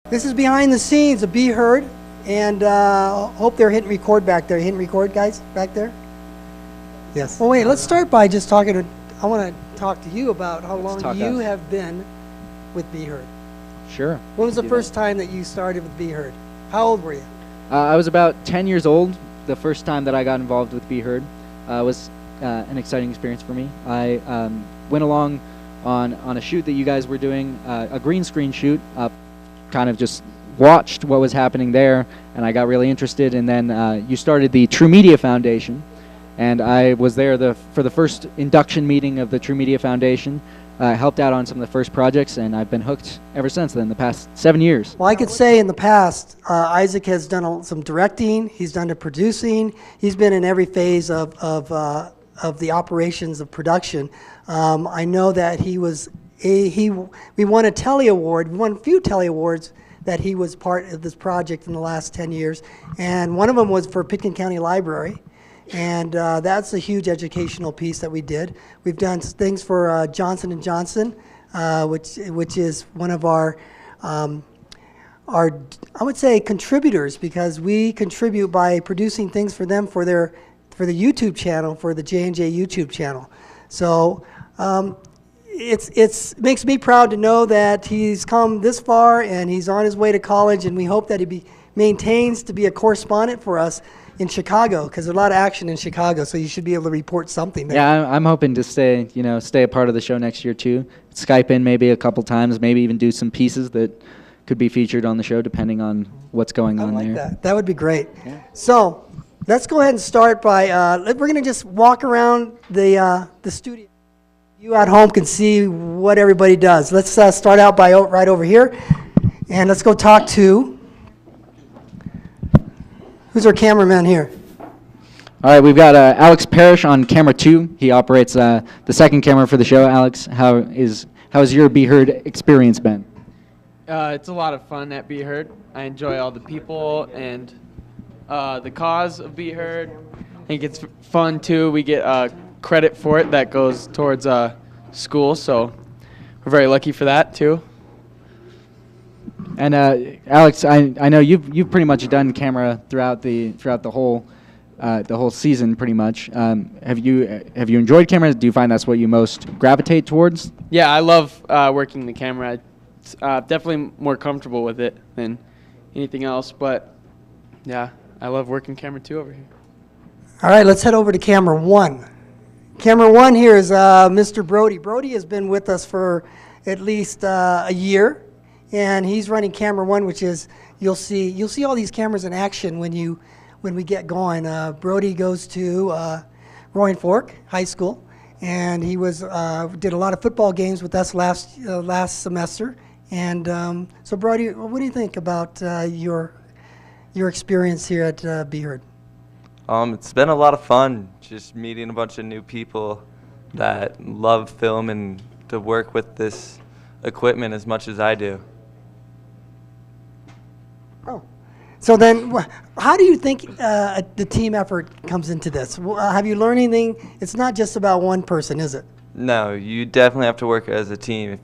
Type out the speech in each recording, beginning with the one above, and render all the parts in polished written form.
This is behind the scenes of Be Heard, and hope they're hitting record back there. Hitting record, guys, back there? Yes. Well, wait, let's start by just talking to, I want to talk to you about how long you have been with Be Heard. Sure. When was the first time that you started with Be Heard? How old were you? I was about 10 years old the first time that I got involved with Be Heard. Was an exciting experience for me. I went along on a shoot that you guys were doing, a green screen shoot, kind of just watched what was happening there, and I got really interested, and then you started the True Media Foundation, and I was there for the first induction meeting of the True Media Foundation, helped out on some of the first projects, and I've been hooked ever since then, the past 7 years. Well, I could say in the past, Isaac has done some directing, he's done the producing, he's been in every phase of the operations of production. I know that we won a Telly Award, we won a few Telly Awards that he was part of this project in the last 10 years, and one of them was for Pitkin County Library. And that's a huge educational piece that we did. We've done things for Johnson & Johnson, which is one of our I would say contributors, because we contribute by producing things for them for the YouTube channel, for the J&J YouTube channel. So it makes me proud to know that he's come this far and he's on his way to college, and we hope that he maintains to be a correspondent for us in Chicago, because there's a lot of action in Chicago, so you should be able to report something there. Yeah, I'm hoping to stay a part of the show next year too. Skype in maybe a couple times, maybe even do some pieces that could be featured on the show depending on what's going on there. I like that. That would be great. Yeah. So let's go ahead and start by, we're going to just walk around the studio. You at home can see what everybody does. Let's start out by right over here, and let's go talk to, who's our cameraman here? All right, we've got Alex Parrish on camera 2. He operates the second camera for the show. Alex, how has your Be Heard experience been? It's a lot of fun at Be Heard. I enjoy all the people and the cause of Be Heard. I think it's fun too. We get credit for it that goes towards school, so we're very lucky for that too. And Alex, I know you've pretty much done camera throughout the whole season, pretty much. Have you enjoyed camera? Do you find that's what you most gravitate towards? Yeah, I love working the camera. It's definitely more comfortable with it than anything else. But yeah, I love working camera 2 over here. All right, let's head over to camera 1. Camera 1 here is Mr. Brody. Brody has been with us for at least a year. And he's running camera 1, which is, you'll see all these cameras in action when we get going. Brody goes to Roaring Fork High School, and he did a lot of football games with us last semester. And so Brody, what do you think about your experience here at Be Heard? It's been a lot of fun, just meeting a bunch of new people that love film and to work with this equipment as much as I do. Oh, so then how do you think the team effort comes into this? Have you learned anything? It's not just about one person, is it? No, you definitely have to work as a team.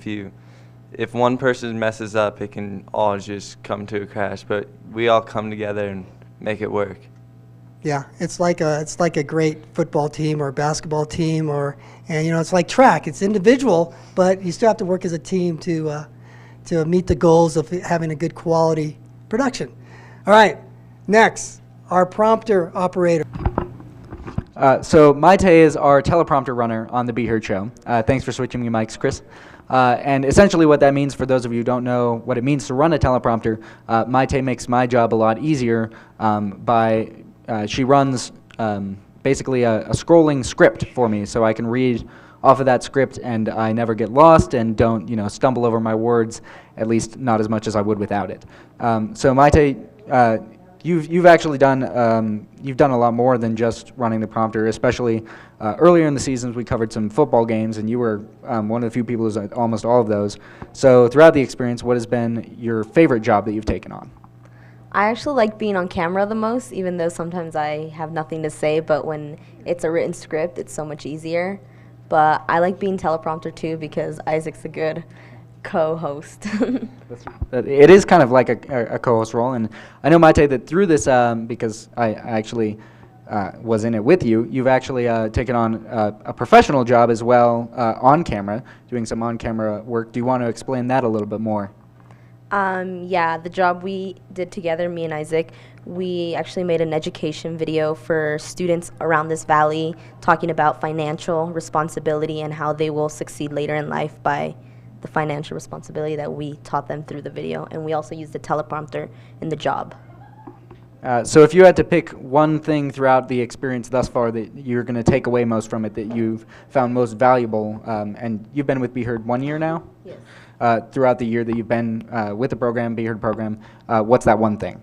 If one person messes up, it can all just come to a crash, but we all come together and make it work. Yeah, it's like a great football team or basketball team, and it's like track. It's individual, but you still have to work as a team to meet the goals of having a good quality production. All right, next, our prompter operator. So Maite is our teleprompter runner on the Be Heard show. Thanks for switching me mics, Chris. And essentially what that means, for those of you who don't know what it means to run a teleprompter, Maite makes my job a lot easier she runs basically a scrolling script for me, so I can read off of that script and I never get lost and don't stumble over my words, at least not as much as I would without it. So Maite, you've actually done a lot more than just running the prompter, especially earlier in the seasons we covered some football games, and you were one of the few people who's at almost all of those. So throughout the experience, what has been your favorite job that you've taken on? I actually like being on camera the most, even though sometimes I have nothing to say, but when it's a written script, it's so much easier. But I like being teleprompter too, because Isaac's a good co-host. It is kind of like a co-host role, and I know, Maite, that through this, because I actually was in it with you, you've actually taken on a professional job as well on camera, doing some on-camera work. Do you want to explain that a little bit more? Yeah, the job we did together, me and Isaac, we actually made an education video for students around this valley talking about financial responsibility and how they will succeed later in life by the financial responsibility that we taught them through the video. And we also used the teleprompter in the job. So if you had to pick one thing throughout the experience thus far that you're going to take away most from it, that you've found most valuable, and you've been with Be Heard 1 year now? Yes. Throughout the year that you've been with the program, Be Heard program, what's that one thing?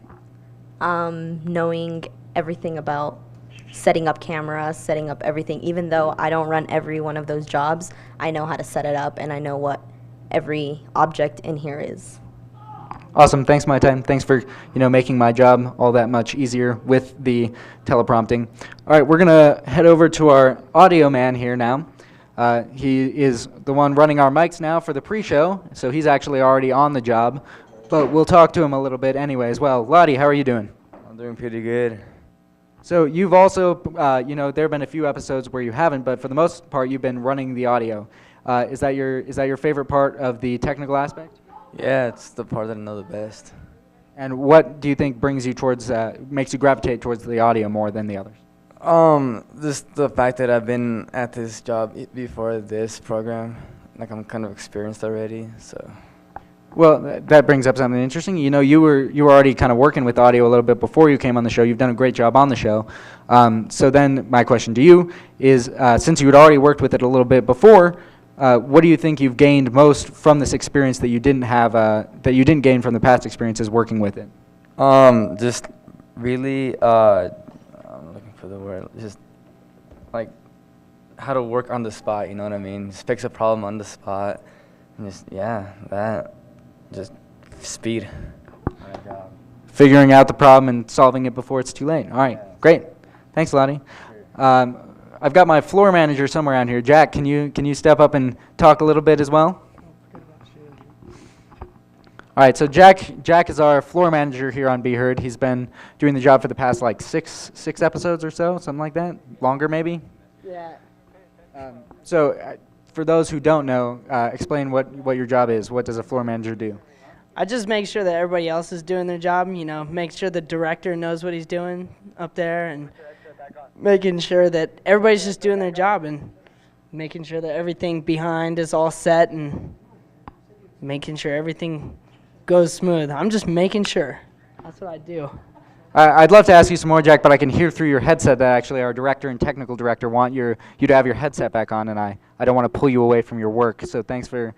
Knowing everything about setting up cameras, setting up everything. Even though I don't run every one of those jobs, I know how to set it up, and I know what every object in here is. Awesome. Thanks, my time. Thanks for making my job all that much easier with the teleprompting. All right, we're gonna head over to our audio man here now. He is the one running our mics now for the pre-show, so he's actually already on the job. But we'll talk to him a little bit anyway as well. Lottie, how are you doing? I'm doing pretty good. So you've also, there have been a few episodes where you haven't, but for the most part, you've been running the audio. Is that your favorite part of the technical aspect? Yeah, it's the part that I know the best. And what do you think brings you towards, makes you gravitate towards the audio more than the others? Just the fact that I've been at this job before this program, like I'm kind of experienced already, so. Well, that brings up something interesting. You were already kind of working with audio a little bit before you came on the show. You've done a great job on the show. So then my question to you is, since you had already worked with it a little bit before, what do you think you've gained most from this experience that you didn't have, that you didn't gain from the past experiences working with it? Just really, I'm looking for the word, just like how to work on the spot, you know what I mean? Just fix a problem on the spot, and just speed. Figuring out the problem and solving it before it's too late. All right, great. Thanks, Lottie. I've got my floor manager somewhere around here. Jack, can you step up and talk a little bit as well? All right, so Jack is our floor manager here on Be Heard. He's been doing the job for the past like six episodes or so, something like that. Longer, maybe. Yeah. So, for those who don't know, explain what your job is. What does a floor manager do? I just make sure that everybody else is doing their job, make sure the director knows what he's doing up there, and making sure that everybody's just doing their job, and making sure that everything behind is all set, and making sure everything goes smooth. I'm just making sure. That's what I do. I'd love to ask you some more, Jack, but I can hear through your headset that actually our director and technical director want you to have your headset back on, and I don't want to pull you away from your work. So thanks for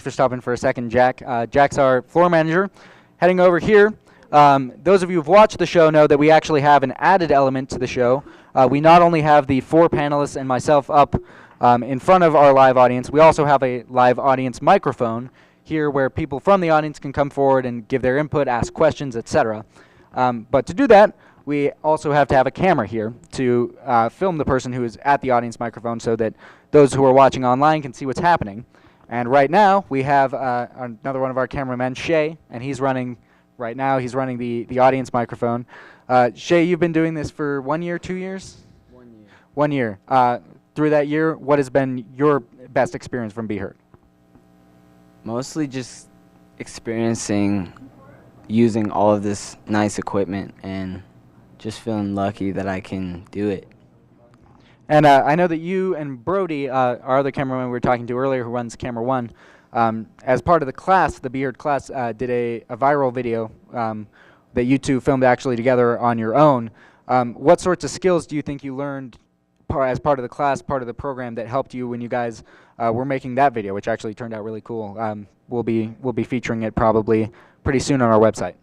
stopping for a second, Jack. Jack's our floor manager. Heading over here, those of you who've watched the show know that we actually have an added element to the show. We not only have the 4 panelists and myself up in front of our live audience, we also have a live audience microphone here where people from the audience can come forward and give their input, ask questions, etc. But to do that, we also have to have a camera here to film the person who is at the audience microphone so that those who are watching online can see what's happening. And right now, we have another one of our cameramen, Shay, and he's running the audience microphone. Shay, you've been doing this for 1 year, 2 years? 1 year. 1 year. Through that year, what has been your best experience from Be Heard? Mostly just experiencing using all of this nice equipment and just feeling lucky that I can do it. And I know that you and Brody, our other cameraman we were talking to earlier who runs Camera One, as part of the class, the Be Heard class, did a viral video that you two filmed actually together on your own. What sorts of skills do you think you learned as part of the class, part of the program that helped you when you guys were making that video, which actually turned out really cool? We'll be featuring it probably pretty soon on our website.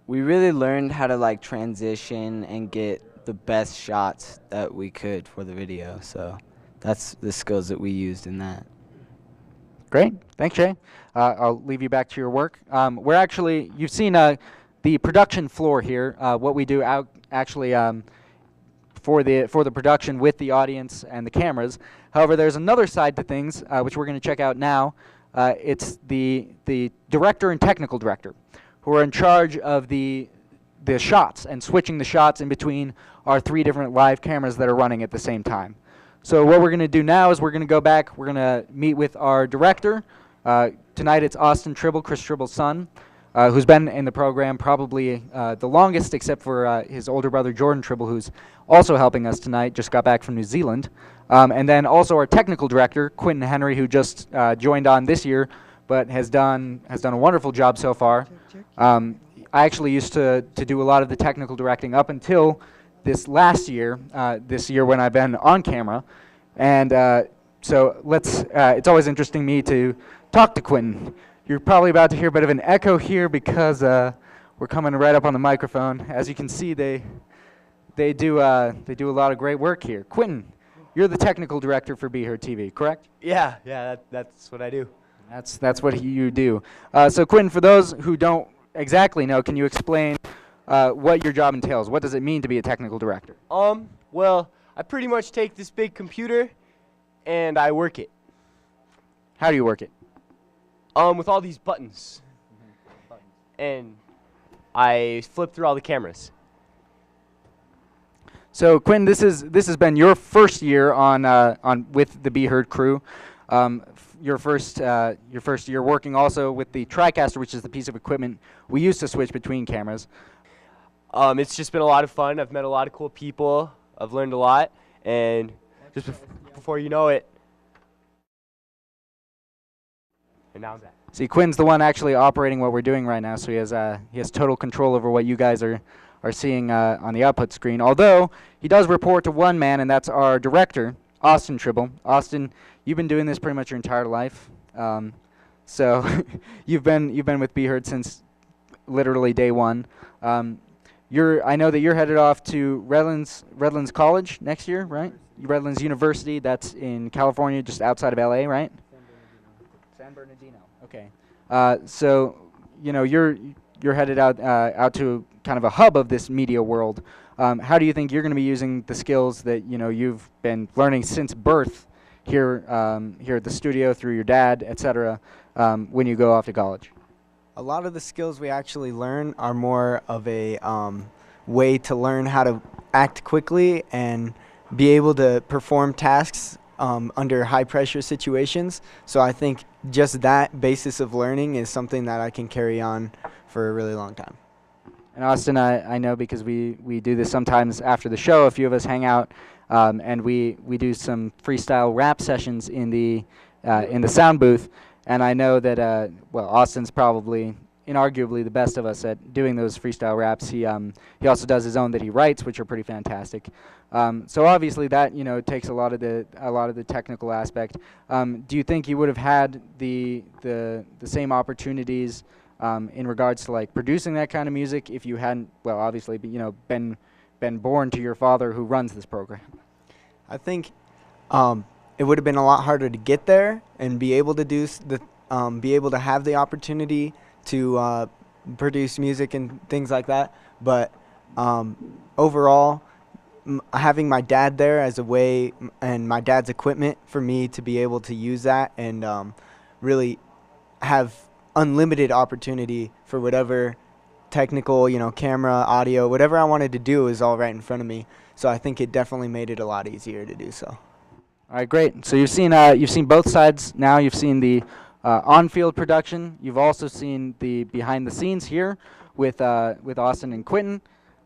We really learned how to like transition and get the best shots that we could for the video. So that's the skills that we used in that. Great. Thanks, Shay. I'll leave you back to your work. You've seen the production floor here, what we do for the production with the audience and the cameras. However, there's another side to things, which we're going to check out now. It's the director and technical director who are in charge of the shots and switching the shots in between our 3 different live cameras that are running at the same time. So what we're going to do now is we're going to go back, we're going to meet with our director. Tonight it's Austin Tribble, Chris Tribble's son, who's been in the program probably the longest, except for his older brother Jordan Tribble, who's also helping us tonight, just got back from New Zealand. And then also our technical director, Quentin Henry, who just joined on this year, but has done a wonderful job so far. I actually used to do a lot of the technical directing up until this last year, this year when I've been on camera. And so it's always interesting to me to talk to Quentin. You're probably about to hear a bit of an echo here because we're coming right up on the microphone. As you can see, they do a lot of great work here. Quentin, you're the technical director for Be Heard TV, correct? Yeah, that's what I do. That's what you do. So Quentin, for those who don't exactly know, can you explain what your job entails? What does it mean to be a technical director? Well, I pretty much take this big computer and I work it. How do you work it? With all these buttons. And I flip through all the cameras. So Quentin, this has been your first year on with the Be Heard crew. Your first year working also with the TriCaster, which is the piece of equipment we use to switch between cameras. It's just been a lot of fun. I've met a lot of cool people. I've learned a lot, and just before you know it, and now I'm back. See, Quinn's the one actually operating what we're doing right now, so he has total control over what you guys are seeing on the output screen. Although he does report to one man, and that's our director, Austin Tribble. Austin, you've been doing this pretty much your entire life, so you've been with Be Heard since literally day one. I know that you're headed off to Redlands College next year, right? Redlands University, that's in California, just outside of LA, right? San Bernardino. Okay. So, you're headed out to kind of a hub of this media world. How do you think you're going to be using the skills that you've been learning since birth here at the studio through your dad, etc., when you go off to college? A lot of the skills we actually learn are more of a way to learn how to act quickly and be able to perform tasks under high-pressure situations. So I think just that basis of learning is something that I can carry on for a really long time. And Austin, I know because we do this sometimes after the show. A few of us hang out and we do some freestyle rap sessions in the sound booth. And I know that Austin's probably inarguably the best of us at doing those freestyle raps. He also does his own that he writes, which are pretty fantastic. So obviously that takes a lot of the technical aspect. Do you think you would have had the same opportunities in regards to like producing that kind of music if you hadn't obviously been born to your father who runs this program? I think it would have been a lot harder to get there and be able to be able to have the opportunity to produce music and things like that. But overall, having my dad there as a way, and my dad's equipment for me to be able to use that and really have unlimited opportunity for whatever technical, camera, audio, whatever I wanted to do is all right in front of me. So I think it definitely made it a lot easier to do so. All right, great. So you've seen both sides now. You've seen the on-field production. You've also seen the behind-the-scenes here with Austin and Quentin.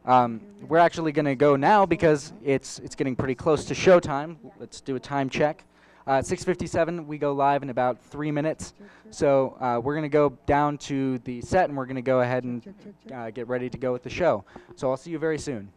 We're actually going to go now because it's getting pretty close to showtime. Let's do a time check. 6:57. We go live in about 3 minutes. So we're going to go down to the set and we're going to go ahead and get ready to go with the show. So I'll see you very soon.